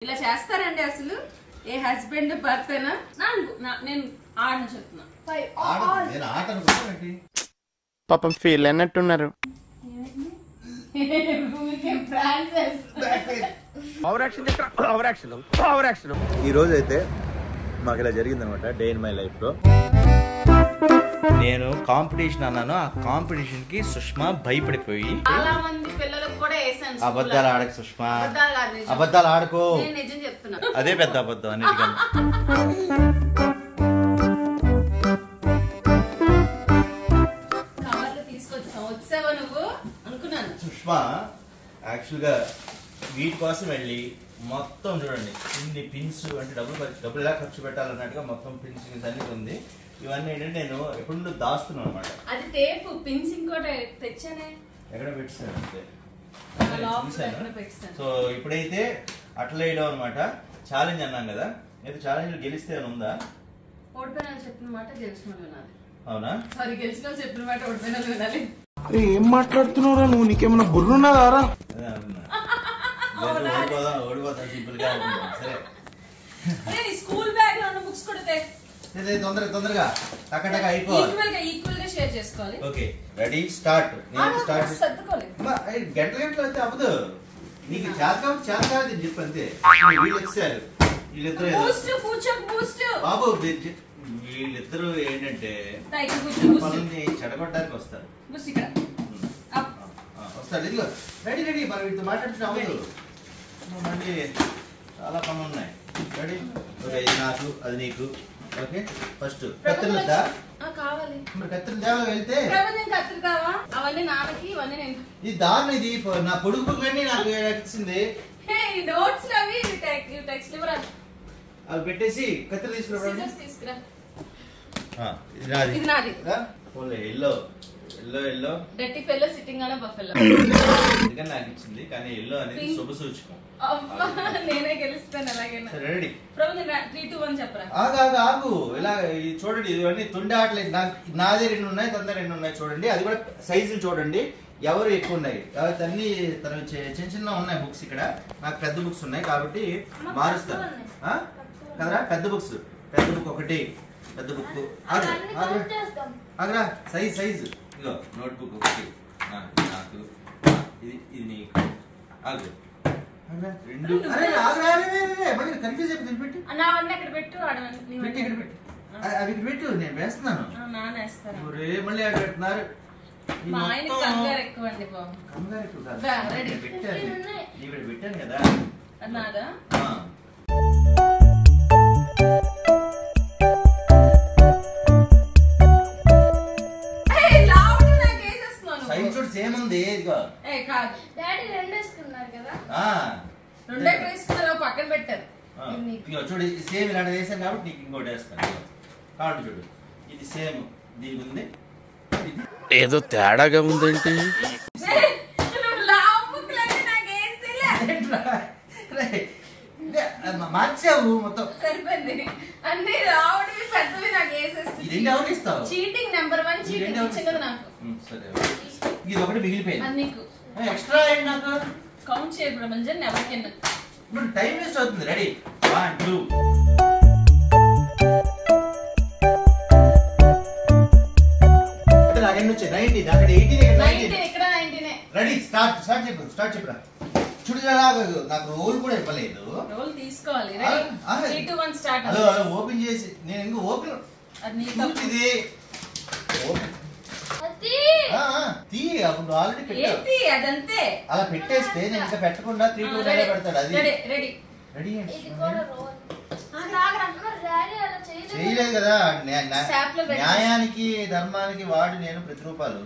ఇలా చేస్తారండి అసలు ఏ హస్బెండ్ భర్తనా నేను ఆడను చెప్తున్నా పాపం ఫీల్ అయినట్టున్నారు. ఈ రోజు అయితే మాకు ఇలా జరిగింది అనమాట డే ఇన్ మై లైఫ్ లో. నేను కాంపిటీషన్ అన్నాను, ఆ కాంపిటీషన్ కి సుష్మా భయపడిపోయి చాలా మంది పిల్లలకు కూడా వేసాను. అబద్ధాలు ఆడకు సుష్మా, అబద్ధాలు ఆడుకో, నిజం చెప్తున్నా. అదే పెద్ద అబద్ధం అన్నిటికన్నా. కవర్లు తీసుకొచ్చావు, వచ్చావా నువ్వు అనుకున్నాను. సుష్మా యాక్చువల్ గా వీటి కోసం వెళ్ళి మొత్తం చూడండి ఇన్ని పిన్స్, అంటే డబ్బులు ఎలా ఖర్చు పెట్టాలన్నట్టుగా మొత్తం పిన్స్ అన్ని ఉంది. ఇవన్నీ ఏంటంటే నేను ఎప్పుడు దాస్తున్నాను అనమాట. అది టేపు పిన్స్ ఇంకోటి తెచ్చానే, ఎక్కడ పెట్టాను అంతే. పెట్టాను. సో ఇప్పుడైతే అట్లా వేయడం అనమాట. ఛాలెంజ్ అన్నాం కదా, అయితే ఛాలెంజ్ గెలిస్తే ఉందా? ఓడిపోయిన చెప్పిన మాట గెలిచిన వినాలి. అవునా? సారీ, గెలిచిన చెప్పిన మాట ఓడిపోయిన వినాలి. అరే ఏం మాట్లాడుతున్నావురా నువ్వు? నీకేమైనా బుర్రున్నదారా? ఓడిపోతాం సింపుల్ గా. సరే స్కూల్ బ్యాగ్ లో ఉన్న బుక్స్ కూడా తొందరగా టక అయిపోవాలి. ఈక్వల్ గా షేర్ చేసుకోవాలి. Okay ready start. నేను స్టార్ట్ సర్దుకోవాలి. గంటలు అయితే అవ్వదు. నీకు చేత కాదు చెప్పు అంతే. వీళ్ళు వచ్చారు, వీళ్ళిద్దరు బాబు, వీళ్ళిద్దరు ఏంటంటే మనల్ని చెడగొట్టడానికి వస్తారు. వస్తాడు. ఇదిగో రెడీ రెడీ. మనం వీటితో మాట్లాడుతున్నా అవ్వదు, మళ్ళీ చాలా పనులు ఉన్నాయి. రెడీ? ఓకే, ఇది నాకు, అది నీకు. ఓకే ఫస్ట్ కత్తిరిలు కావాలి. మరి కత్తిరిలు తేవా వెళ్తే కత్తిరి కావా? అవన్నీ నాన్నకి, ఇవన్నీ నేను. ఇది దారుణ. ఇది నా కొడుకు కానీ నాకు ఇచ్చింది. నోట్స్ అవి టెక్స్ట్ లివర్ అవి పెట్టేసి కత్తిరి తీసుకురా. ఇది నాది. Yellow yellow yellow dirty fellow sitting on a buffalo. ఎందుకని నాకు ఇచ్చింది, కానీ ఎల్లో అనేది శుభ సూచకం. నేనే గెలుస్తాను అలాగేనా. రెడీ? 3, 2, 1 చెప్పరా. ఆగు. ఇలా చూడండి, ఇవన్నీ తొండి ఆటలేదు. నాదే 2 ఉన్నాయి, తొందర 2 ఉన్నాయి. చూడండి, అది కూడా సైజులు చూడండి ఎవరు ఎక్కువ ఉన్నాయి. అన్ని తను చిన్న చిన్న ఉన్నాయి బుక్స్. ఇక్కడ నాకు పెద్ద బుక్స్ ఉన్నాయి కాబట్టి మారుస్తాను కదరా. పెద్ద బుక్స్, పెద్ద బుక్ ఒకటి, పెద్ద బుక్. ఆగరా, సైజు. ఇగో నోట్బుక్ ఒకటి నాకు, ఇది నీకు. ఆగు. కన్ఫ్యూజ్ అయిపోతుంది. పెట్టి ఇక్కడ పెట్టు. అవి ఇక్కడ పెట్టు, నేను వేస్తున్నాను. మళ్ళీ అక్కడ పెడుతున్నారు. కంగారు ఎక్కువ పెట్టాను కదా. సైజ్ చూడు సేమ్ ఉంది. ఇదిగో పక్కన పెట్టారు చూడు, సేమ్ ఇలాంటి వేసాను కాబట్టి నీకు ఇంకోటి వేస్తాను. కాదు చూడు, ఇది సేమ్ దీనికి ఉంది. ఏదో తేడాగా ఉందేంటి? మార్చావు మొత్తం. సరిపోయింది. అన్ని రావడమే పెద్దవి నాకు వేసేస్తుంది. ఇది ఇస్తావు. చీటింగ్ నెంబర్ 1 చీటింగ్ ఇచ్చినది నాకు. సరే, ఇది ఒకటి మిగిలిపోయింది. నీకు ఎక్స్ట్రా ఏంటి నాకు? కౌంట్ చేయడం మంచి ఎవరికైనా ఇప్పుడు టైం వేస్ట్ అవుతుంది. రెడీ? 1, 2. రెడీ స్టార్ట్ చెప్పురా. చూడు నాకు రోల్ కూడా ఇవ్వలేదు. రోల్ తీసుకోవాలి. ఓపెన్ చేసి నేను ఇంకా ఓపెన్ అప్పుడు ఆల్రెడీ పెట్టి అదంతే అలా పెట్టేస్తే నేను ఇంకా పెట్టకుండా 3, 2 పెడతాడు. అది రెడీ చేయలేదు కదా. న్యాయానికి ధర్మానికి వాడు నేను ప్రతిరూపాలు.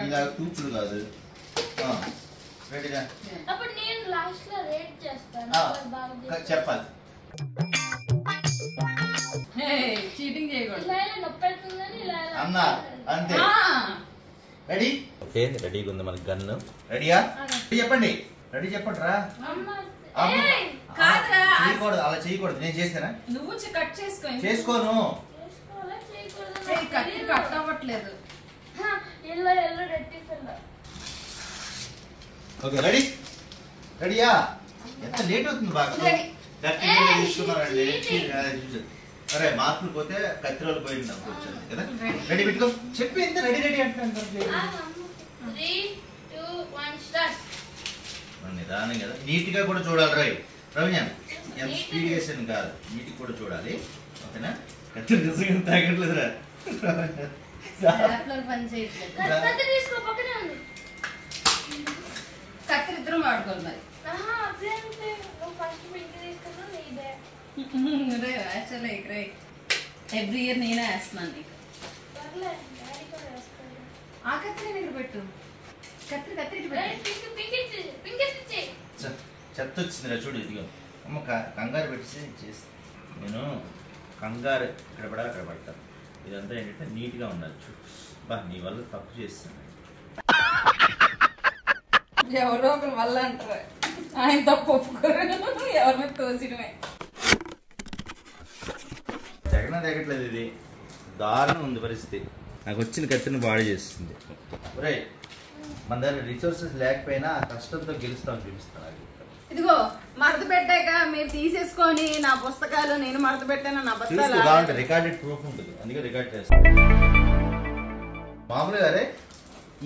ఇలా కూర్చుడు కాదు. రెడీగా చెప్పాలి. చీటింగ్ చేయకూడదు అన్నా, అంతే. రెడీ? రెడీగా ఉంది మనకి గన్ను. రెడీయా? చెప్పండి. రెడీ చెప్పండి రా. చేయకూడదు, అలా చేయకూడదు. నేను చేస్తానా? నువ్వు కట్ చేసుకోను. కట్ అవ్వట్లేదు. Okay ready? రెడీయా? ఎంత లేట్ అవుతుంది బాగా. కత్తి తీసుకున్నారండి. అరే మార్కులు పోతే కత్తి రోజులు పోయింది నాకు వచ్చింది కదా. రెడీ పెట్టుకో. చెప్పి ఎంత రెడీ రెడీ అంటున్నాను. నిదానం కదా. నీట్ గా కూడా చూడాలి. రవిజాన్ ఎంత స్పీడ్ వేసాను కాదు, నీట్ కూడా చూడాలి. ఓకేనా? కత్తి నిజంగా తాగట్లేదురా. కత్తి ఇద్దరం వాడుకోవాలి మరి. ఎవ్రీ ఇయర్ నేనే వేస్తున్నాను నీకు. ఆ కత్తి నేను ఇక్కడ పెట్టు. కత్తి చెత్త వచ్చిందిరా చూడు. ఇదిగో అమ్మ కంగారు పెట్టి చేసి నేను కంగారు ఇక్కడ పడా అక్కడ పడతాను. ఇదంతా ఏంటంటే నీట్గా ఉండాలి. చూడు బా నీ వల్ల తప్పు చేస్తాను. ఎవరో ఒకరి వల్ల అంటారు, ఆయన తప్పు ఒప్పుకోరు. ఎవరిని తోసినమే. జగన్ దిగట్లేదు. ఇది దారుణం ఉంది పరిస్థితి. నాకు వచ్చిన కత్తిని బాడీ చేస్తుంది. ఒరేయ్ మన దగ్గర రిసోర్సెస్ లేకపోయినా ఆ కష్టంతో గెలుస్తామని చూపిస్తాను. ఇదిగో మడత పెట్టాక మీరు తీసేసుకొని నా పుస్తకాలు నేను మడత పెట్టాను నా బస్తాలు రికార్డెడ్ ప్రూఫ్ ఉంటుంది, అందుకే రికార్డ్ చేస్తాను. మామూలుగా అరే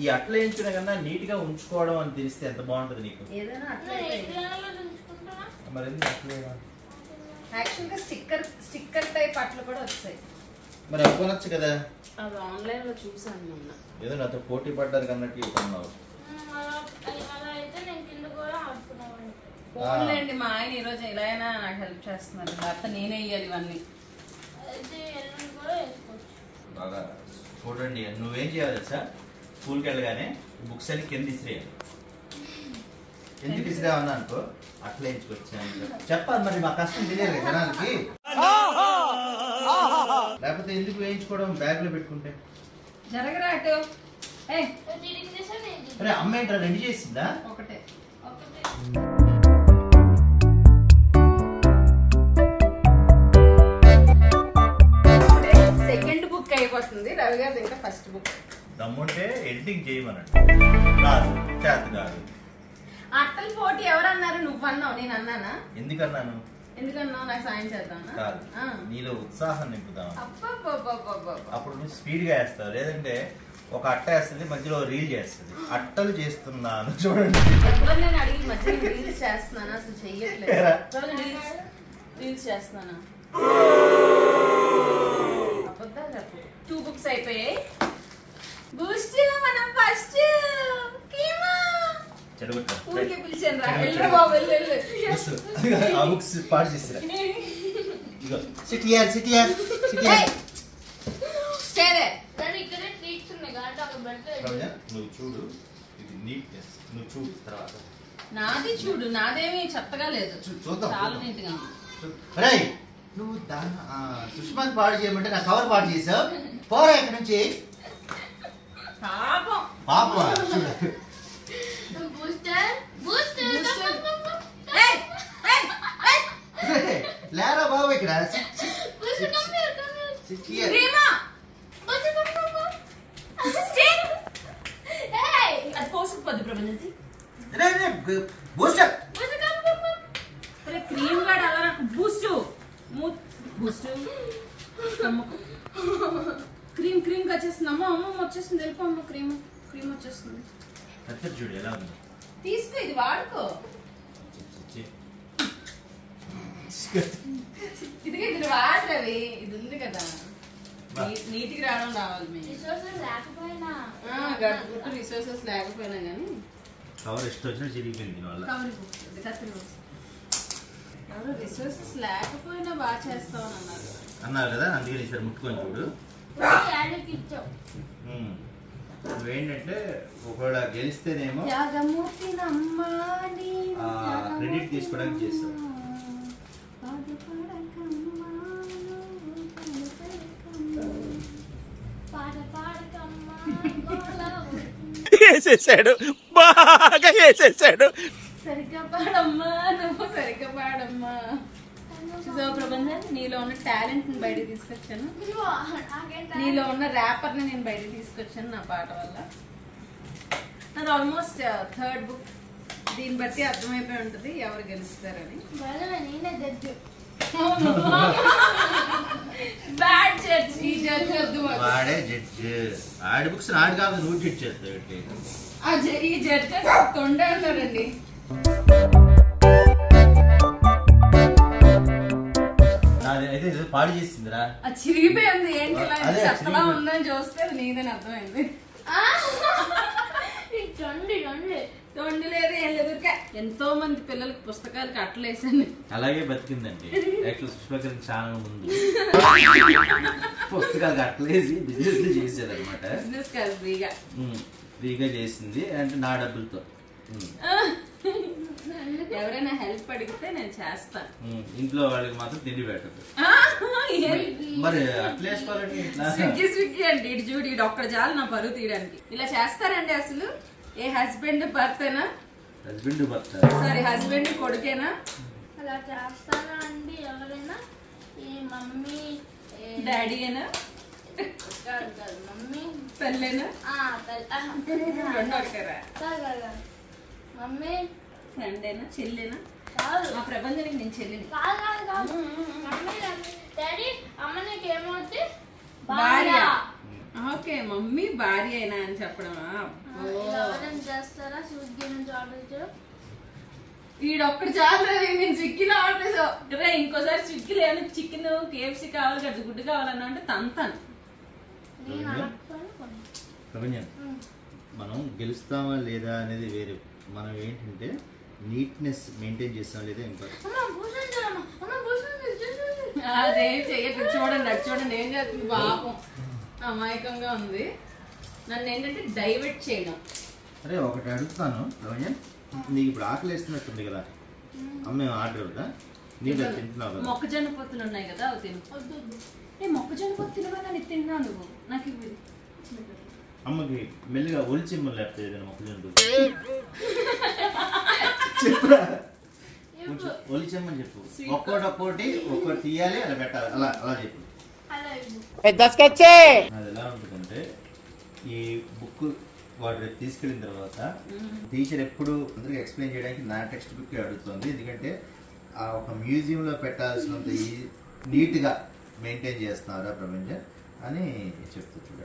ఈ అట్ల వేయించిన కన్నా నీట్ గా ఉంచుకోవడం అని తెలిస్తే ఎంత బాగుంటది నీకు. మరి యాక్చువల్గా స్టిక్కర్ టైప్ అట్లు కూడా వస్తాయి. మరి అనుకోనొచ్చు కదా. అది ఆన్లైన్ లో చూసాను మొన్న. ఏదో నాతో పోటీ పడ్డానికి అన్నట్టు కొన్నావు. ఫోన్లేండి, మా ఆయన ఈ రోజు ఎలా అయినా నాకు హెల్ప్ చేస్తున్నారు. లేకపోతే నేనే ఇయ్యాలి ఇవన్నీ. బాగా చూడండి. నువ్వేం చేయాలి తెలుసా? స్కూల్కి వెళ్ళగానే బుక్స్ అన్ని కింద ఇసిరేయాలి. ఎందుకు ఇసిరేవన్నా అనుకో అట్లా ఎంచుకొచ్చాను చెప్పాలి. మరి మా కష్టం తెలియదు కదా జనాలకి. లేకపోతే ఎందుకు వేయించుకోవడం బ్యాగ్ లో పెట్టుకుంటే జరగరా అటు. అరే అమ్మ ఏంట్రా రెడీ చేసిందా? ఒకటే సెకండ్ బుక్ అయిపోతుంది. రవి గారు ఇంకా ఫస్ట్ బుక్. దమ్ముంటే ఎడిటింగ్ చేయమన్నట్టు కాదు, చేత కాదు. అట్టల పోటీ ఎవరన్నారు? నువ్వు అన్నావు, నేను అన్నానా? ఎందుకన్నాను? ఎందుకన్నావు? నాకు సాయం చేద్దామా? కాదు, నీలో ఉత్సాహం నింపుదాం. అప్పుడు నువ్వు స్పీడ్ గా వేస్తావు. లేదంటే ఒక అట్ట వేస్తుంది, మధ్యలో రీల్ చేస్తుంది. అట్టలు చేస్తున్నాను చూడండి. నేను అడిగి మధ్యలో రీల్స్ చేస్తున్నాను, అసలు చెయ్యట్లేదు. రీల్స్ చేస్తున్నాను. అబద్ధాలు చెప్పు. 2 బుక్స్ అయిపోయాయి. బూస్ట్ మనం ఫస్ట్ ఊరికే పిలిచాను రా. వెళ్ళరా బాబు, వెళ్ళు. ఆ బుక్స్ పాడు చేసిరా. నువ్వు చూడు, ఇది నీట్నెస్. నువ్వు చూడు తర్వాత. నాది చూడు, నాదేమి చెత్తగా లేదు, చాలా నీట్ గా. నువ్వు సుష్మాన్ పాడు చేయమంటే నా కవర్ పాడు చేసావు. పోరా ఇక్కడ నుంచి. పాపం పాపం చూడు. లేరా బాబు ఇక్కడ. క్రీమ్ గార్డ్ అలా బూస్ట్ బూస్ట్ క్రీమ్ క్రీమ్ వచ్చేస్తుందమ్మా. అమ్మమ్మ వచ్చేస్తుంది. వెళ్ళిపో అమ్మ. క్రీమ్ క్రీమ్ వచ్చేస్తుంది. చూడు ఎలా ఉంది. తీసుకో, ఇది వాడుకో. ఇదిగా ఇది వాడరవి. ఇది ఉంది కదా, నీటికి రావడం రావాలి. రిసోర్సెస్ లేకపోయినా కానీ కవర్ ఇష్టం వచ్చినా చిరిగిపోయింది. ఎవరు రిసోర్సెస్ లేకపోయినా బాగా చేస్తామని అన్నారు కదా, అందుకని ఈసారి ముట్టుకొని చూడు. నువ్వేంటంటే ఒకవేళ గెలిస్తేనేమో క్రెడిట్ తీసుకోవడానికి చేస్తావు. వేసేసాడు, బాగా వేసేసాడు. సరిగ్గా పాడమ్మా, నువ్వు సరిగ్గా పాడమ్మా. ప్రబంధన్, నీలో ఉన్న టాలెంట్ ని బయట తీసుకొచ్చాను. నీలో ఉన్న ర్యాపర్ ని నేను బయట తీసుకొచ్చాను నా పాట వల్ల. నాది ఆల్మోస్ట్ 3rd బుక్. దీన్ని బట్టి అర్థమైపోయి ఉంటది ఎవరు గెలుస్తారని. Bad judge. ఈ జడ్జ్ వద్దు. వాడే జడ్జ్. ఆడి బుక్స్ ఆడి కాదు, నువ్వు జడ్జ్ చేస్తావు. ఈ జడ్జెస్ తొండ అంటారండి. అయితే పాడు చేసిందిరా. అది చిరిగిపోయింది. ఏంటి చెత్తలా ఉందని చూస్తే నీదని అర్థమైంది. తొండి లేదు, ఏం లేదు. ఎంతో మంది పిల్లలకి పుస్తకాలకి అట్లేసాను. అలాగే బతికిందండి. యాక్చువల్ సుష్మా చాలా ముందు పుస్తకాలకి అట్లేసి బిజినెస్ చేసేది అనమాట. బిజినెస్ కాదు, ఫ్రీగా చేసింది అంటే నా డబ్బులతో. ఎవరైనా హెల్ప్ అడిగితే నేను చేస్తాను. ఇంట్లో వాళ్ళకి మాత్రం తిండి పెట్టదు. మరి అట్లేసుకోవాలండి. స్విగ్గీ అంటే ఇటు చూడు, ఇటు ఒక్కడ చాలు నా పరువు తీయడానికి. ఇలా చేస్తారండి అసలు? ఏ హస్బెండ్ భర్తేనా? హస్బెండ్ భర్త. సారీ, హస్బెండ్ కొడుకేనా? అలా చేస్తారా అండి ఎవరైనా? ఈ మమ్మీ డాడీయేనా? మమ్మీ పెళ్ళేనా? రెండు ఒకటేరా? మమ్మీ ఫ్రెండేనా? చెల్లేనా? కాదు, మా ప్రపంచానికి నేను చెల్లిని. మమ్మీ డాడీ అమ్మ నీకేమవుతుంది? భార్య. ఓకే, మమ్మీ భార్య అయినా అని చెప్పడమా? ఎవరైనా చేస్తారా స్విగ్గీ నుంచి ఆర్డర్ చేయడం? ఈడొక్కడు చాలు. నేను స్విగ్గీలో ఆర్డర్ చేసా. ఇంకోసారి స్విగ్గీలో ఏమైనా చికెన్ KFC కావాలి కదా, గుడ్డు కావాలన్నా అంటే తంతాను. మనం గెలుస్తామా లేదా అనేది వేరే. మనం ఏంటంటే నీట్నెస్ మెయింటైన్ చేస్తాం లేదా ఇంపార్టెంట్. అదేం చెయ్యదు. చూడండి, అది చూడండి ఏం చేస్తుంది. పాపం అమాయకంగా ఉంది. నన్ను ఏంటంటే డైవర్ట్ చేయడం. అరే ఒకటి అడుగుతాను రవణ్య, నీకు ఇప్పుడు ఆకలి వేస్తున్నట్టుంది కదా, అమ్మ ఆర్డర్ కదా, నీకు తింటున్నావు కదా. మొక్కజొన్న పొత్తులు ఉన్నాయి కదా, అవి తిను. మొక్కజొన్న పొత్తు తినమని తిన్నావు నువ్వు. నాకు ఇవి అమ్మకి మెల్లిగా ఒలిచిమ్మలు లేకపోతే ఏదైనా మొక్కజొన్న చెప్పురా. ఒలిచిమ్మని చెప్పు. ఒక్కోటి తీయాలి, అలా పెట్టాలి. అలా చెప్పు. అది ఎలా ఉంటుందంటే, ఈ బుక్ వాడు రేపు తీసుకెళ్ళిన తర్వాత టీచర్ ఎప్పుడు అందరికి ఎక్స్ప్లెయిన్ చేయడానికి నా టెక్స్ట్ బుక్ అడుగుతుంది. ఎందుకంటే ఆ ఒక మ్యూజియంలో పెట్టాల్సినంత నీట్ గా మెయింటైన్ చేస్తున్నారా ప్రపంచం అని చెప్తూ చూడండి.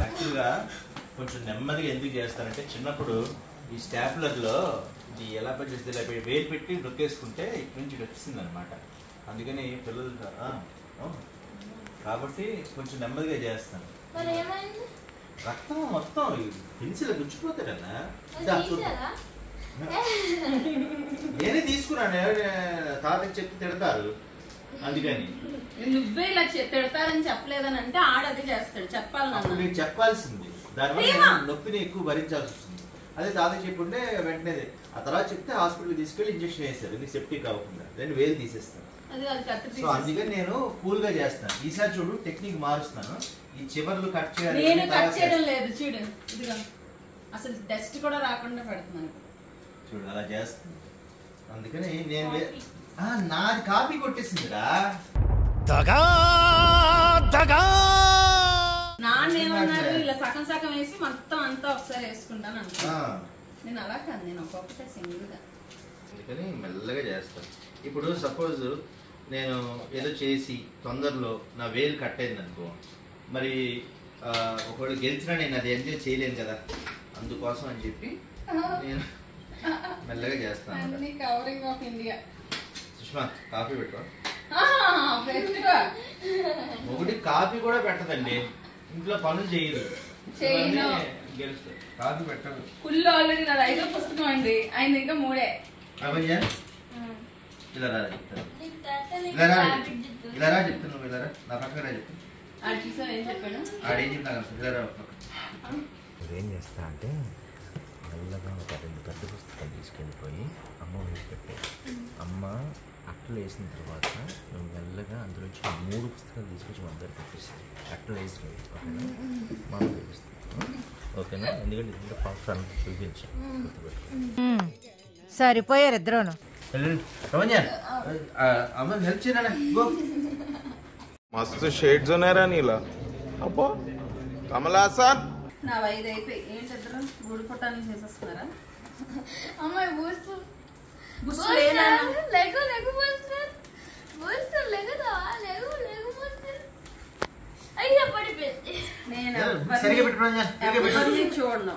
యాక్చువల్గా కొంచెం నెమ్మదిగా ఎందుకు చేస్తారంటే, చిన్నప్పుడు ఈ స్టాప్లర్ లో ఇది ఎలా పనిచేస్తుంది, ఇలా వేలు పెట్టి నొక్కేసుకుంటే ఇటు నుంచి వచ్చింది అనమాట. అందుకని పిల్లలు కాబట్టి కొంచెం నెమ్మదిగా చేస్తాను. రక్తం మొత్తం పెన్సిల్ గుచ్చిపోతాయి కదా. నేనే తీసుకున్నాను, తాతకి చెప్పి తిడతారు. అందుకని నువ్వే ఇలా తిడతారని చెప్పలేదని అంటే ఆడది చేస్తాడు. చెప్పాలి, నీకు చెప్పాల్సింది. దానివల్ల నొప్పిని ఎక్కువ భరించాల్సి వస్తుంది. అదే తాతకి చెప్పుంటే వెంటనే ఆ తర్వాత చెప్తే హాస్పిటల్ తీసుకెళ్లి ఇంజక్షన్ వేస్తారు, నీకు సెప్టిక్ అవ్వకుండా. నేను వేలు తీసేస్తాను. సో అందుకని నేను కూల్ గా చేస్తాను. ఈసారి చూడు టెక్నిక్ మారుస్తాను. ఈ చివర్లు కట్ చేయాలి. నేను కట్ చేయడం లేదు చూడు, ఇదిగో అసలు డస్ట్ కూడా రాకుండా పెడుతున్నాను చూడు, అలా చేస్తాను. అందుకని నేను నాది కాపీ కొట్టేసిందిరా. నాన్నేమన్నారు, ఇలా సగం సగం వేసి మొత్తం అంతా ఒకసారి వేసుకుంటాను అనుకో. నేను అలా కాదు, నేను ఒక్కొక్కటే సింగిల్ గా. అందుకని మెల్లగా చేస్తాను. ఇప్పుడు సపోజ్ నేను ఏదో చేసి తొందరలో నా వేలు కట్ అయింది అనుకో, మరి ఒకవేళ గెలిచినా నేను అది ఎంజాయ్ చేయలేను కదా. అందుకోసం అని చెప్పి నేను మెల్లగా చేస్తాను. Covering of India. Sushma coffee పెట్టుకో. ఒకటి కాఫీ కూడా పెట్టదండి, ఇంట్లో పనులు చేయదు. గెలుస్తుంది. కాఫీ పెట్టదు. ఫుల్ ఆల్రెడీ నాది 5వ పుస్తకం అండి, ఆయన ఇంకా 3. ఇలా రా చెప్తాను, ఇలా రా చెప్తాను, నువ్వు ఇలా రా, నా పక్కన రా చెప్తాను. ఏం చెప్పాడు ఆడేం చెప్పినా ఇలా రా. ఏం చేస్తా అంటే మెల్లగా ఒక 2 పెద్ద పుస్తకాలు తీసుకెళ్ళిపోయి అమ్మ వేసి పెట్టాయి. అమ్మ అట్టలు వేసిన తర్వాత నువ్వు మెల్లగా అందులోంచి 3 పుస్తకాలు తీసుకొచ్చి మన దగ్గర పెట్టేస్తాయి. అట్టలు వేసి ఓకేనా, మనం చూపిస్తాం ఓకేనా. ఎందుకంటే ఇది ఫ్రంట్ చూపించు, సరిపోయారు ఇద్దరును. అమ్మ హెల్ప్ చేయనా. मस्त शेड्स ఉన్నాయి రా నీలా. అబ్బో కమలాసన్. నా 5 అయిపోయి ఏంటి ఇద్దరు గుడి పుట్టాలని చేసేస్తున్నారా? అమ్మాయి బుస్ లేదా లెగో లెగో బూస్టర్ బూస్టర్ లెగోదా లెగో లెగో బూస్టర్ అయ్యో పడిపోయింది. నేను సరిగ్గా పెట్టుకోండి ఎవరిని చూడను,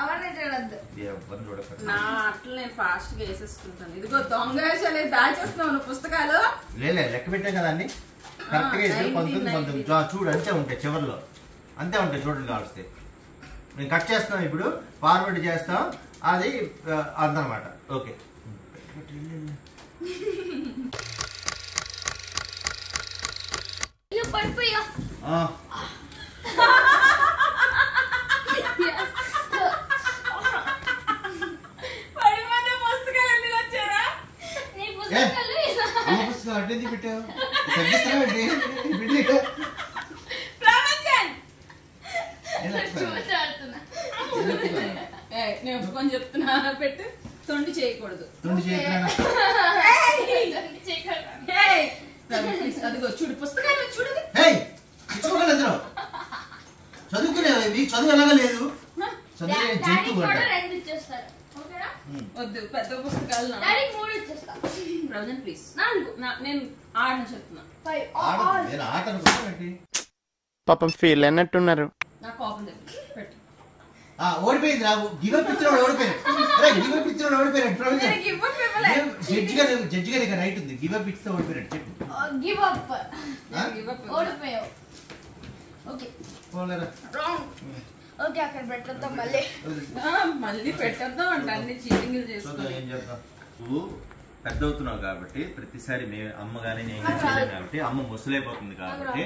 అవన్నీ చూడద్దు. ఎవరిని చూడకండి. నా అట్లా నేను ఫాస్ట్ గా వేసేసుకుంటాను. ఇదిగో దొంగ వేషాలు దాచేస్తున్నావు నువ్వు పుస్తకాలు. లేదు లెక్క పెట్టాం కదండి కరెక్ట్ గా 19 చూడు అంతే ఉంటాయి చివరిలో అంతే ఉంటాయి చూడండి కావస్తే. నేను కట్ చేస్తాం ఇప్పుడు ఫార్వర్డ్ చేస్తాం అది అందనమాట. ఓకే పడిపోయా పడిపోతే పుస్తకాలు ఎందుకు వచ్చారా? నీ పుస్తకాలు పుస్తకం అడ్డేది పెట్టావు తగ్గిస్తామండి చూసాడుతున్నా. నేను ఒప్పుకొని చెప్తున్నా, పెట్టు. తొండి చేయకూడదు. అదిగో చూడు పుస్తకాలు చూడు. చదువుకునే మీకు చదువు ఎలాగా లేదు. డాడీ కూడా 2 ఇచ్చేస్తారు. ఓకేనా? వద్దు పెద్ద పుస్తకాలు. డాడీకి 3 ఇచ్చేస్తా. Present please. 4 నేను 6 చెప్తున్నా. 5 ఆట అనుకుంటానండి. పాపం ఫీల్ అన్నట్టున్నారు. నా కోపం చెప్పు పెట్టు. ఓడిపోయింది రావు. గివప్ ఇచ్చినోడు ఓడిపోయినట్టు. గివప్ ఇచ్చినోడు ఓడిపోయినట్టు. జడ్జి గారి రైట్ ఉంది. గివప్ ఇస్తే ఓడిపోయినట్టు చెప్పు. Give up. ఓడిపోయావు. ఓకే ఓకే అక్కడ పెట్టొద్దాం మళ్ళీ. మళ్ళీ పెట్టద్దాం అంట అన్ని చీటింగ్లు చేసుకుంటాం. ఏం చేద్దాం. నువ్వు పెద్ద అవుతున్నావు కాబట్టి ప్రతిసారి మేము అమ్మ గానీ నేను చేయలేం కాబట్టి అమ్మ ముసలైపోతుంది కాబట్టి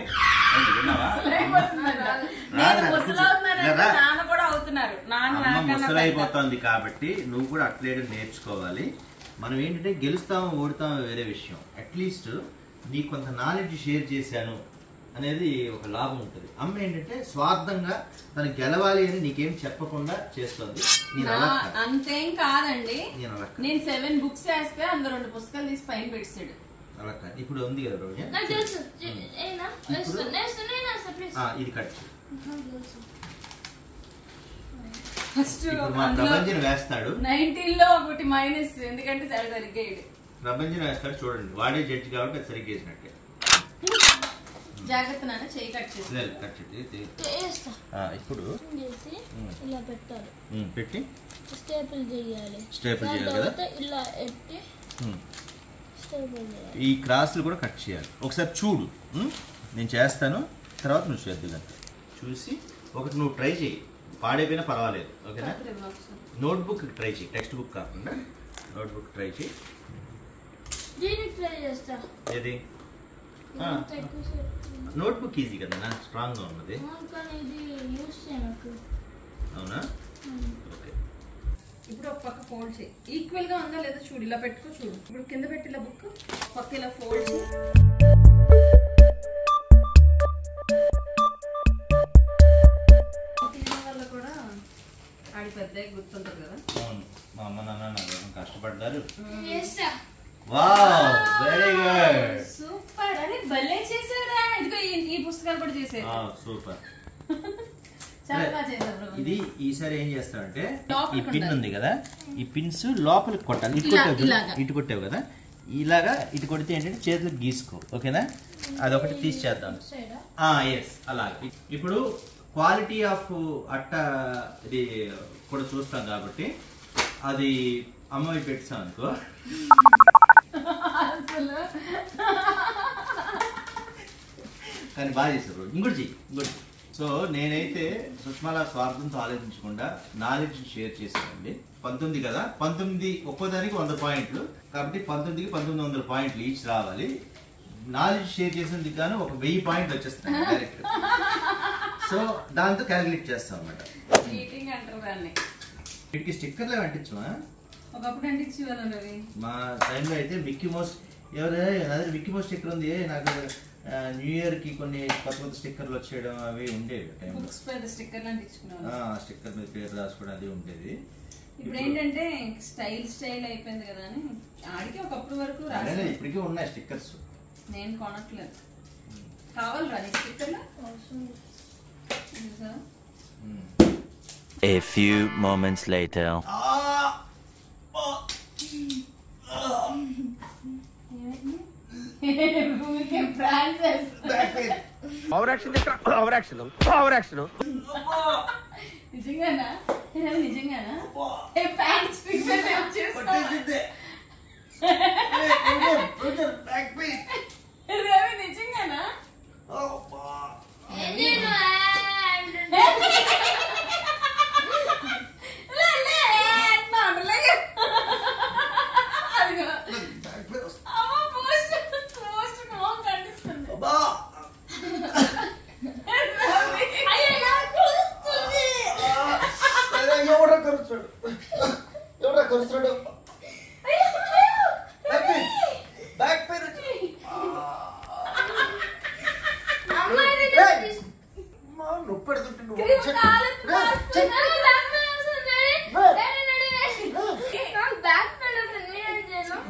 అమ్మ ముసలైపోతుంది కాబట్టి నువ్వు కూడా అట్లేయడం నేర్చుకోవాలి. మనం ఏంటంటే గెలుస్తామో ఓడుతామో వేరే విషయం. అట్లీస్ట్ నీకు కొంత నాలెడ్జ్ షేర్ చేశాను అనేది ఒక లాభం ఉంటుంది. అమ్మ ఏంటంటే స్వార్థంగా తను గెలవాలి అని నీకేం చెప్పకుండా చేస్తుంది. అంతేం కాదండి. నేను 7 బుక్స్ వేస్తే అందులో 2 పుస్తకాలు తీసి పైన పెట్టాడు. అలా కాదు. ఇప్పుడు ఉంది కదా రోజు ఇది కట్ ఫస్ట్ ప్రపంచం వేస్తాడు. 19 లో ఒకటి మైనస్ ఎందుకంటే సరిగ్గా ప్రపంచం వేస్తాడు చూడండి. వాడే జడ్జి కాబట్టి అది సరిగ్గా వేసినట్టే. జాగ్రత్త నాన్న చేయి కట్ చేసి ఇప్పుడు ఇలా పెట్టాలి. పెట్టి స్టేపుల్ చేయాలి. స్టేపుల్ చేయాలి కదా. ఇలా ఎట్టి స్టేపుల్ చేయాలి. ఈ క్రాస్లు కూడా కట్ చేయాలి. ఒకసారి చూడు. నేను చేస్తాను తర్వాత నువ్వు చేద్దు. చూసి ఒకటి నువ్వు ట్రై చేయి. పాడైపోయినా పర్వాలేదు. ఓకేనా? నోట్బుక్ ట్రై చేయి. టెక్స్ట్ బుక్ కాకుండా నోట్బుక్ ట్రై చేయి. ఏది నోట్బుక్ ఈజీ కదా, స్ట్రాంగ్ గా ఉన్నది. అవునా? ఓకే. ఇప్పుడు ఒక పక్క ఫోల్డ్ చేయి. ఈక్వల్ గా ఉందా లేదా చూడు. ఇలా పెట్టుకో చూడు. ఇప్పుడు కింద పెట్టి ఇలా బుక్ పక్క ఇలా ఫోల్డ్ చేయి. వల్ల కూడా ఆడి పెద్ద గుర్తుంటది కదా. మా అమ్మ నాన్న నా కోసం కష్టపడ్డారు. Wow very good. సూపర్. అరే భలే చేశారా. ఇదిగో ఈ పుస్తకాలు కూడా చేశారు. సూపర్. చాలా బాగా చేశారు. ఇది ఈసారి ఏం చేస్తామంటే ఈ పిన్ ఉంది కదా, ఈ పిన్స్ లోపలికి కొట్టాలి. ఇటు కొట్టావు కదా, ఇలాగా ఇటు కొడితే ఏంటంటే చేతులకు గీసుకో. ఓకేనా? అదొకటి తీసి చేద్దాం. ఎస్ అలాగే. ఇప్పుడు క్వాలిటీ ఆఫ్ అట్ట ఇది కూడా చూస్తాం కాబట్టి అది అమ్మాయి పెట్టాం అనుకో. కానీ బాగా చేశారు. ఇంకోటి చెయ్యి. సో నేనైతే సుష్మాల స్వార్థంతో ఆలోచించకుండా నాలెడ్జ్ షేర్ చేశానండి. 19 కదా, 19 ఒక్కోదానికి 100 పాయింట్లు కాబట్టి 19కి 1900 పాయింట్లు ఈచ్ రావాలి. నాలెడ్జ్ షేర్ చేసేందుకు గాను ఒక 1000 పాయింట్లు వచ్చేస్తాయి డైరెక్ట్. సో దాంతో క్యాలిక్యులేట్ చేస్తాం అన్నమాట. వీటికి స్టిక్కర్లే అంటించమా? ఒకప్పుడు అంటించేవాళ్ళవి. మా టైంలో అయితే మిక్కీ మౌస్ ఎవరైనా మిక్కీ మౌస్ స్టిక్కర్ ఉంది. నాకు న్యూ ఇయర్ కి కొన్ని కొత్త కొత్త స్టిక్కర్లు వచ్చేయడం అవి ఉండేవి. స్టిక్కర్ మీద పేరు రాసుకోవడం అది ఉండేది. ఇప్పుడు ఏంటంటే స్టైల్ అయిపోయింది కదా అని ఆడికి ఒకప్పుడు వరకు ఇప్పటికీ ఉన్నాయి స్టిక్కర్స్. నేను కొనట్లేదు. కావాలరా నీకు స్టిక్కర్లు? A few moments later. Prank చేస్తా. నిజంగానా నిజంగానా ప్యాంట్ రవి నిజంగానా ఎవరా కరుస్తాడు బ్యాక్ పెయిన్ నొప్పి పెడుతుంటే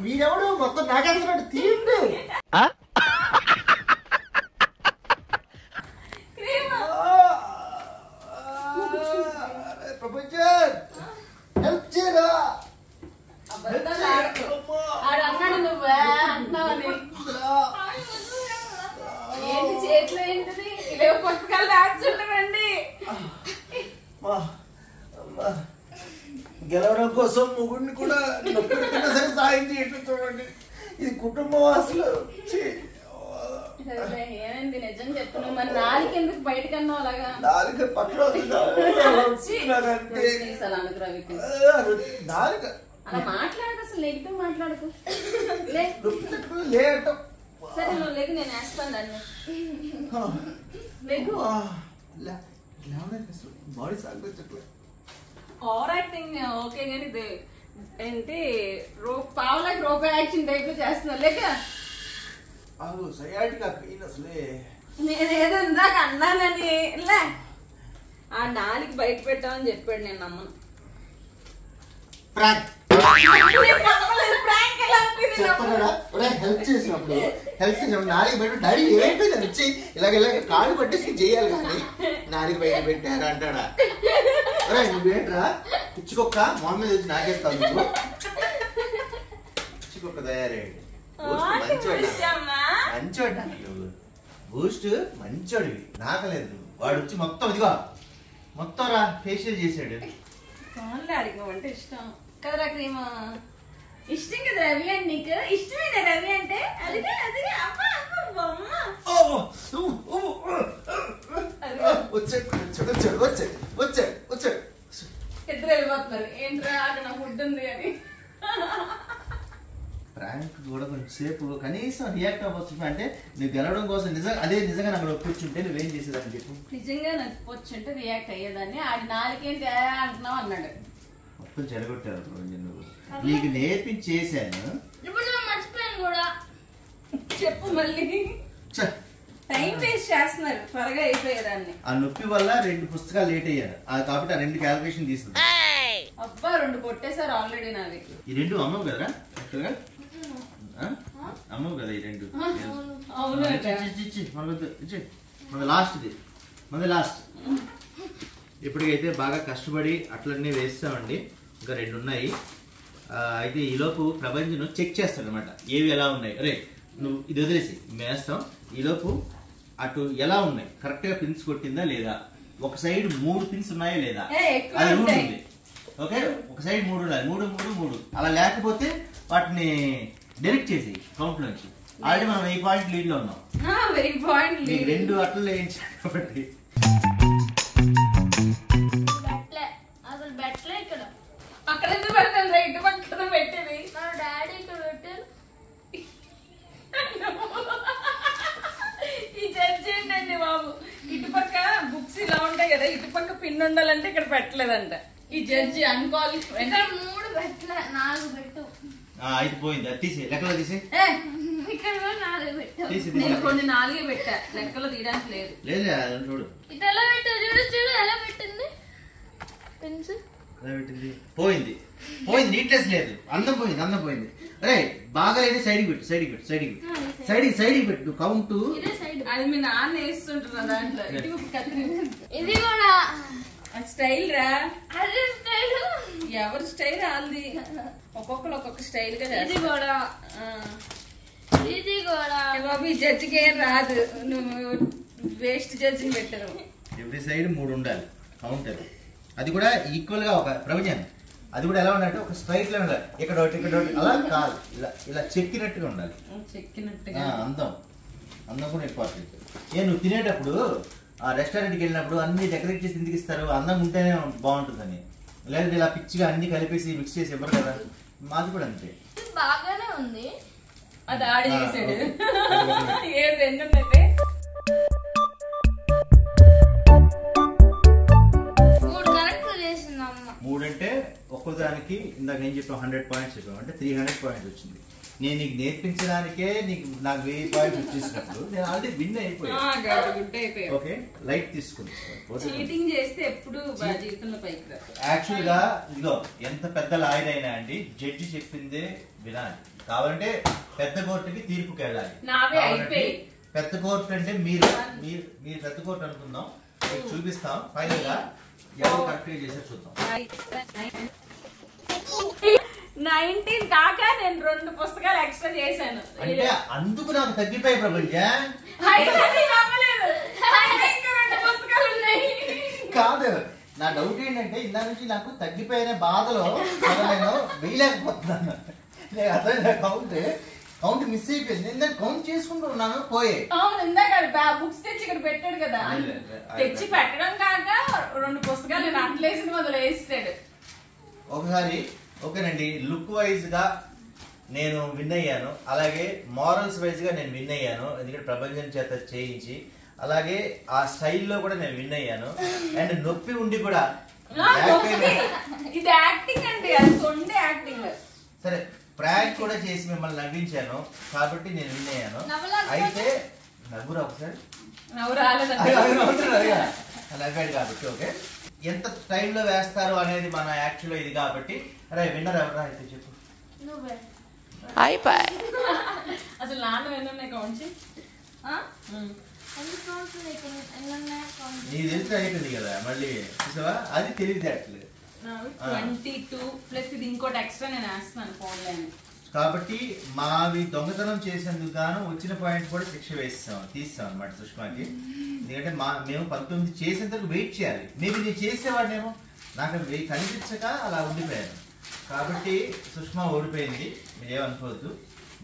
వీడెవడు మొత్తం నాకేస్తున్నాడు తీయండి ప్రపంచం హెల్ప్ చేయరా అన్నాడు నువ్వే అంటున్నావని ఏంటి చేతిలో ఏంటిది ఇవే పుస్తకాలు రాస్తుంటారండి గెలవడం కోసం మొగుడిని కూడా నొప్పిడికన్నా సరే సాయం చేయటం చూడండి ఇది కుటుంబం అసలు ఏమైంది నిజం చెప్పు నువ్వు మరి నాలుగు ఎందుకు బయటకన్నా అలాగా నాలుగు పట్ల నాలుగు అలా మాట్లాడకు అసలు నెగిటివ్ మాట్లాడకు లేట సరే నువ్వు లేకు నేను వేస్తాను దాన్ని లేకు బాడీ సాగుతుంది ఓవర్ యాక్టింగ్ ఓకే కానీ ఇది ఏంటి పావులకి రూపాయి యాక్షన్ టైప్ చేస్తున్నా లేక సయాటికా పెయిన్ అసలే నేనేదో ఇందాక అన్నానని లే ఆ నాలుగు బయట పెట్టామని చెప్పాడు నేను నమ్మను హెల్ప్ చేసినప్పుడు నాలుగు బయట డాడీ ఏమైపోయింది వచ్చి ఇలాగ కాళ్ళు పట్టేసి చేయాలి కానీ నాలుగు బయట పెట్టారు అంటాడా నువ్వేంట్రా పిచ్చుకొక్క మొహం మీద వచ్చి నాకేస్తావు నువ్వు పిచ్చుకొక్క తయారయ్యాడు మంచోడు నువ్వు బూస్ట్ మంచోడివి నాకలేదు నువ్వు వాడు వచ్చి మొత్తం ఇదిగో మొత్తం రా ఫేషియల్ చేశాడు అంటే ఇష్టం కదరా క్రీమ్ ఇష్టం కదా రవి అంటే నీకు ఇష్టమేనా రవి అంటే అదిగే అదిగే వచ్చాడు ఇద్దరు వెళ్ళిపోతున్నారు ఏంట్రా అక్కడ నా ఫుడ్ ఉంది అని ప్రాంక్ కూడా కొంచెం సేపు కనీసం రియాక్ట్ అవ్వచ్చు అంటే నువ్వు గెలవడం కోసం నిజంగా నాకు కూర్చుంటే నువ్వేం చేసేదాన్ని చెప్పు నిజంగా నాకు వచ్చుంటే రియాక్ట్ అయ్యేదాన్ని ఆడి నాలుగేంటి అంటున్నావు అన్నాడు మొత్తం చెడగొట్టారు నువ్వు నీకు నేర్పించి చేశాను మర్చిపోయాను కూడా చెప్పు మళ్ళీ టైం వేస్ట్ చేస్తున్నారు త్వరగా అయిపోయేదాన్ని ఆ నొప్పి వల్ల 2 పుస్తకాలు లేట్ అయ్యారు కాబట్టి ఆ 2 క్యాలిక్యులేషన్ తీసుకుంది అబ్బా 2 కొట్టేశారు ఆల్రెడీ నాది ఈ 2 అమ్మవు కదరా అమ్మవు కదా ఈ 2 అవును మన లాస్ట్ ఇప్పటికైతే బాగా కష్టపడి అట్లన్నీ వేస్తామండి ఇంకా 2 ఉన్నాయి అయితే ఈలోపు ప్రపంచం చెక్ చేస్తాడు అనమాట ఏవి ఎలా ఉన్నాయి అరే నువ్వు ఇది వదిలేసి వేస్తాం ఈలోపు అటు ఎలా ఉన్నాయి కరెక్ట్ గా పిన్స్ కొట్టిందా లేదా ఒక సైడ్ 3 పిన్స్ ఉన్నాయా లేదా అది రూల్ ఉంది ఓకే ఒక సైడ్ 3 ఉండాలి 3 3 3 అలా లేకపోతే వాటిని డైరెక్ట్ చేసి కౌంట్ నుంచి ఆల్రెడీ మనం 1000 పాయింట్ లీడ్ లో ఉన్నాం 1000 పాయింట్ లీడ్ 2 అట్లా వేయించాలి కాబట్టి అసలు బెట్లే ఇక్కడ అక్కడ ఎందుకు పెడతాను రైట్ పక్కన పెట్టేది మా డాడీ ఇక్కడ పెట్టారు ఈ జడ్జి ఏంటండి బాబు ఇటుపక్క బుక్స్ ఇలా ఉంటాయి కదా ఇటుపక్క పిన్ ఉండాలంటే ఇక్కడ పెట్టలేదంట ఈ జడ్జి అన్క్వాలిఫైడ్ ఇక్కడ 3 పెట్టలే 4 పెట్టు అయితే పోయింది అది తీసి లెక్కలో తీసి ఇక్కడ 4 పెట్టు నేను కొన్ని 4 పెట్టా లెక్కలో తీయడానికి లేదు లేదు చూడు ఇటు ఎలా పెట్టు చూడు ఎలా పెట్టింది పెన్స్ ఎలా పెట్టింది పోయింది నీట్నెస్ లేదు అందం పోయింది అరే బాగా అయితే సైడ్కి పెట్టు సైడ్కి పెట్టు కౌంట్ అది మీ నాన్న వేస్తుంటున్నా దాంట్లో ఇది కూడా స్టైల్ రా అదే స్టైల్ ఎవరి స్టైల్ వాళ్ళది ఒక్కొక్కరు ఒక్కొక్క స్టైల్ గా ఇది కూడా ఇది కూడా బాబు ఈ జడ్జికి ఏం రాదు, నువ్వు వేస్ట్ జడ్జిని పెట్టరు. ఎవ్రీ సైడ్ 3 ఉండాలి కౌంటర్. అది కూడా ఈక్వల్ గా ఒక ప్రొవిజన్. అది కూడా ఎలా ఉండాలంటే ఒక స్ట్రైట్ లో ఉండాలి. ఇక్కడ ఒకటి ఇక్కడ ఒకటి అలా కాదు, ఇలా ఇలా చెక్కినట్టుగా ఉండాలి. చెక్కినట్టుగా అందం అందం కూడా ఇంపార్టెంట్. నువ్వు తినేటప్పుడు ఆ రెస్టారెంట్కి వెళ్ళినప్పుడు అన్ని డెకరేట్ చేసి ఎందుకు ఇస్తారు? అందం ఉంటేనే బాగుంటుందని. లేదంటే ఇలా పిచ్చిగా అన్ని కలిపేసి మిక్స్ చేసి ఇవ్వరు కదా. మాది కూడా అంతే. బాగానే ఉంది. అది ఆడి చేసాడు. ఏది రెండున్నట్టే 3 కరెక్ట్ చేసింది అమ్మ. 3 అంటే ఒక్కోదానికి ఇందాక నేను చెప్పాను 100 పాయింట్స్ చెప్పాను అంటే 300 పాయింట్స్ వచ్చింది. నేను నీకు నేర్పించడానికే నాకు 1000 పాయింట్స్ వచ్చేసినప్పుడు నేను ఆల్రెడీ విన్ అయిపోయాను. ఓకే లైట్ తీసుకుంది. చీటింగ్ చేస్తే ఎప్పుడు జీవితంలో పైకి రా. యాక్చువల్ గా ఇదిగో ఎంత పెద్ద లాయర్ అయినా అండి జడ్జి చెప్పిందే వినాలి. కావాలంటే పెద్ద కోర్టుకి తీర్పుకి వెళ్ళాలి. నావే అయిపోయి పెద్ద కోర్టు అంటే మీరు పెద్ద కోర్టు అనుకుందాం, మీకు చూపిస్తాం. ఫైనల్ గా ఎవరు కరెక్ట్ చేసారు చూద్దాం. 19 కాక నేను 2 పుస్తకాలు ఎక్స్ట్రా చేశాను. అంటే అందుకు నాకు తగ్గిపోయి ప్రపంచం కాదు. నా డౌట్ ఏంటంటే ఇందా నుంచి నాకు తగ్గిపోయిన బాధలో నేను వేయలేకపోతున్నాను. కౌంట్ మిస్ అయిపోయింది. నేను కౌంట్ చేసుకుంటూ ఉన్నాను పోయే. అవును ఇందాక బుక్స్ తెచ్చి ఇక్కడ పెట్టాడు కదా, తెచ్చి పెట్టడం కాక 2 పుస్తకాలు నేను అట్లేసిన మొదలు వేస్తాడు. ఒకసారి ఓకేనండి, లుక్ వైజ్ గా నేను విన్ అయ్యాను, అలాగే మారల్స్ వైజ్ గా నేను విన్ అయ్యాను. ఎందుకంటే ప్రపంచం చేత చేయించి, అలాగే ఆ స్టైల్లో కూడా నేను విన్ అయ్యాను. అండ్ నొప్పి ఉండి కూడా ఇది యాక్టింగ్ అండి, అది కొండే యాక్టింగ్. సరే ప్రాంక్ కూడా చేసి మిమ్మల్ని నవ్వించాను కాబట్టి నేను విన్ అయ్యాను. అయితే నవ్వురా ఒకసారి నవ్వాడు కాబట్టి ఓకే. ఎంత టైంలో వేస్తారు అనేది మన యాక్చువల్ ఇది కాబట్టి. అరే విన్నర్ ఎవరా అయితే చెప్పు. అసలు నాన్న ఎన్నున్నాయి కౌంట్ నీకు తెలిసి అయిపోయింది కదా మళ్ళీ చూసావా, అది తెలియదు యాక్చువల్లీ. 22 ప్లస్ ఇది ఇంకోటి ఎక్స్ట్రా నేను వేస్తున్నాను ఫోన్లో. కాబట్టి మావి దొంగతనం చేసేందుకు గాను వచ్చిన పాయింట్ కూడా శిక్ష తీస్తాం అనమాట సుష్మాకి. ఎందుకంటే మేము 19 చేసేందుకు వెయిట్ చేయాలి. మేబీ నేను చేసేవాడినేమో, నాకు కనిపించక అలా ఉండిపోయాను. కాబట్టి సుష్మా ఓడిపోయింది, మీరేమనుకోవద్దు,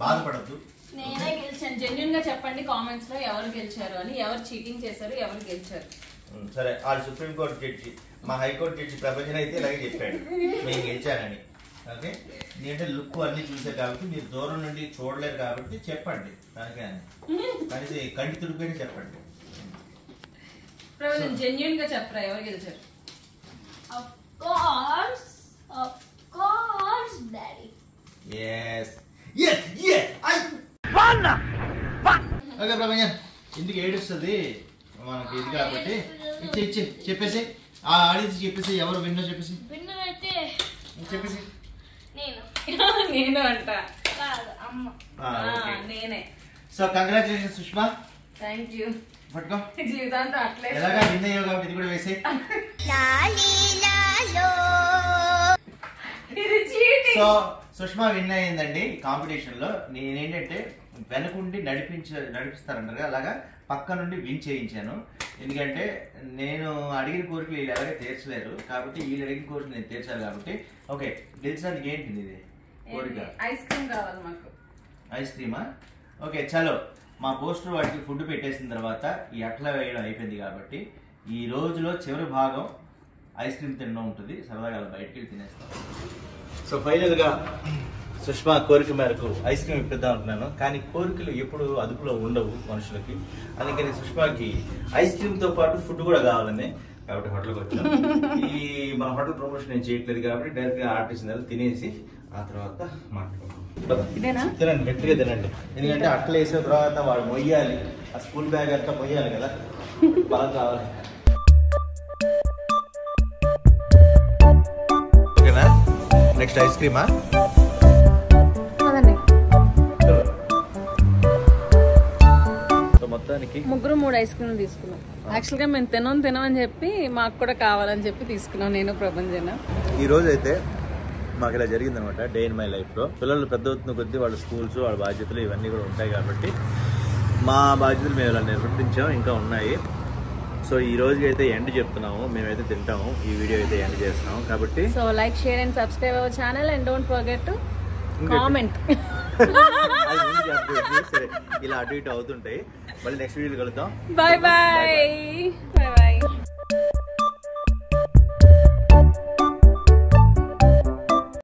బాధపడద్దు. నేనే గెలిచాను. జెన్యూన్ గా చెప్పండి కామెంట్స్ లో ఎవరు గెలిచారు అని, ఎవరు చీటింగ్ చేశారు, ఎవరు గెలిచారు. సరే ఆ సుప్రీంకోర్టు జడ్జి, మా హైకోర్టు జడ్జి ప్రపంచం అయితే ఇలాగే చెప్పాడు నేను గెలిచానని. ఓకే నేనంటే లుక్ అన్ని చూసారు కాబట్టి మీరు దూరం నుండి చూడలేరు కాబట్టి చెప్పండి దానికే అని కనీసం కంటి తుడిపోయిన చెప్పండి. జెన్యూన్ గా చెప్పరా ఎవరు గెలిచారు? డాడీ. ఓకే ప్రపంచం ఇందుకు ఏడుస్తుంది మనకి ఇది కాబట్టి ఇచ్చి చెప్పేసి ఆ ఆడియన్స్ చెప్పేసి ఎవరు విన్నో చెప్పేసి చెప్పేసి. నేను అంట ఓకే నేనే. So congratulation Sushma, thank you. పట్టుకో జీవితాంతం అట్లే ఎలాగా విన్ అయ్యావు కాబట్టి ఇది కూడా వేసే. సో సుష్మా విన్ అయ్యిందండి కాంపిటీషన్ లో. నేనేంటంటే వెనకుండి నడిపిస్తారంటారు అలాగా పక్క నుండి విన్ చేయించాను. ఎందుకంటే నేను అడిగిన కోరికలు వీళ్ళు ఎలాగే తీర్చలేరు కాబట్టి వీళ్ళు అడిగిన కోరికలు నేను తీర్చాలి కాబట్టి. ఓకే గెలిచడానికి ఏంటిది ఇది కోరిక? ఐస్ క్రీమ్ కావాలి మాకు. ఐస్ క్రీమా? ఓకే చలో మా పోస్టర్ వాటికి ఫుడ్ పెట్టేసిన తర్వాత ఈ అట్లా వేయడం అయిపోయింది కాబట్టి ఈ రోజులో చివరి భాగం ఐస్ క్రీమ్ తినడం ఉంటుంది. సరదాగా బయటకు వెళ్ళి తినేస్తాం. సో ఫైనల్గా సుష్మా కోరిక మేరకు ఐస్ క్రీమ్ ఇప్పిద్దాం అనుకున్నాను, కానీ కోరికలు ఎప్పుడు అదుపులో ఉండవు మనుషులకి. అందుకని సుష్మాకి ఐస్ క్రీమ్తో పాటు ఫుడ్ కూడా కావాలని కాబట్టి హోటల్కి వచ్చాను. ఈ మన హోటల్ ప్రమోషన్ నేను చేయట్లేదు కాబట్టి డైరెక్ట్గా ఆర్డర్ ఇచ్చిన తర్వాత తినేసి ఆ తర్వాత మాట్లాడుకుంటాం. తినండి గట్టిగా తినండి, ఎందుకంటే అట్లా వేసిన తర్వాత వాడు మొయ్యాలి, ఆ స్కూల్ బ్యాగ్ అంతా మొయ్యాలి కదా, బలం కావాలి. ఓకేనా నెక్స్ట్ ఐస్ క్రీమా? మొత్తానికి ముగ్గురు 3 ఐస్ క్రీమ్ తీసుకున్నాం. యాక్చువల్ గా మేము తినమని చెప్పి మాకు కూడా కావాలని చెప్పి తీసుకున్నాం నేను ప్రపంచం. ఈ రోజు అయితే మాకు ఇలా జరిగింది అనమాట డే ఇన్ మై లైఫ్లో. పిల్లలు పెద్ద అవుతున్న కొద్దీ వాళ్ళ స్కూల్స్ వాళ్ళ బాధ్యతలు ఇవన్నీ కూడా ఉంటాయి కాబట్టి మా బాధ్యతలు మేము ఇలా నిర్వర్తించాం, ఇంకా ఉన్నాయి. సో ఈ రోజుకి అయితే ఎండ్ చెప్తున్నాము, మేమైతే తింటాము, ఈ వీడియో అయితే ఎండ్ చేస్తున్నాము. కాబట్టి so like, share and subscribe our channel and don't forget to comment. సరే, ఇలా అటు ఇటు అవుతుంటాయి. మళ్ళీ నెక్స్ట్ వీడియో కలుద్దాం. Bye bye.